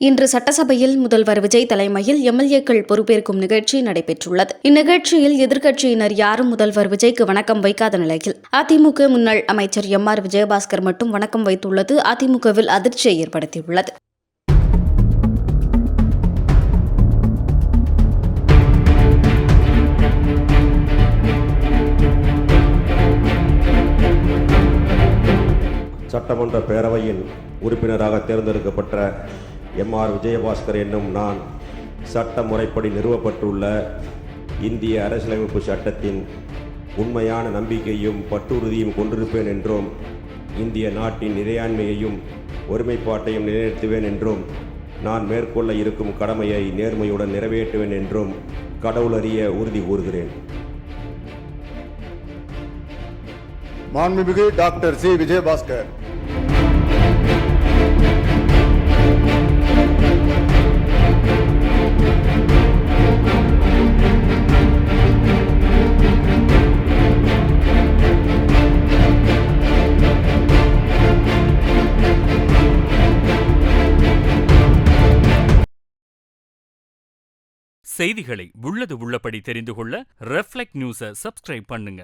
இன்று சட்டசபையில் முதல்வர் விஜய் தலைமையில் எம்எல்ஏக்கள் பொறுப்பேற்கும் நிகழ்ச்சி நடைபெற்றுள்ளது. இந்நிகழ்ச்சியில் எதிர்க்கட்சியினர் யாரும் முதல்வர் விஜய்க்கு வணக்கம் வைக்காத நிலையில் அதிமுக முன்னாள் அமைச்சர் எம்.ஆர். விஜயபாஸ்கர் மட்டும் வணக்கம் வைத்துள்ளது அதிமுகவில் அதிர்ச்சியை ஏற்படுத்தியுள்ளது. சட்டமன்ற பேரவையின் உறுப்பினராக தேர்ந்தெடுக்கப்பட்ட எம்.ஆர். விஜயபாஸ்கர் என்னும் நான் சட்ட முறைப்படி நிறுவப்பட்டுள்ள இந்திய அரசியலமைப்பு சட்டத்தின் உண்மையான நம்பிக்கையும் பற்றுறுதியும் கொண்டிருப்பேன் என்றும் இந்திய நாட்டின் இறையாண்மையையும் ஒருமைப்பாட்டையும் நிலைநிறுத்துவேன் என்றும் நான் மேற்கொள்ள இருக்கும் கடமையை நேர்மையுடன் நிறைவேற்றுவேன் என்றும் கடவுளறிய உறுதி கூறுகிறேன். மாண்புமிகு டாக்டர் சி. விஜயபாஸ்கர். செய்திகளை உள்ளது உள்ளபடி தெரிந்து கொள்ள ரெஃப்ளெக்ட் நியூஸை சப்ஸ்கிரைப் பண்ணுங்க.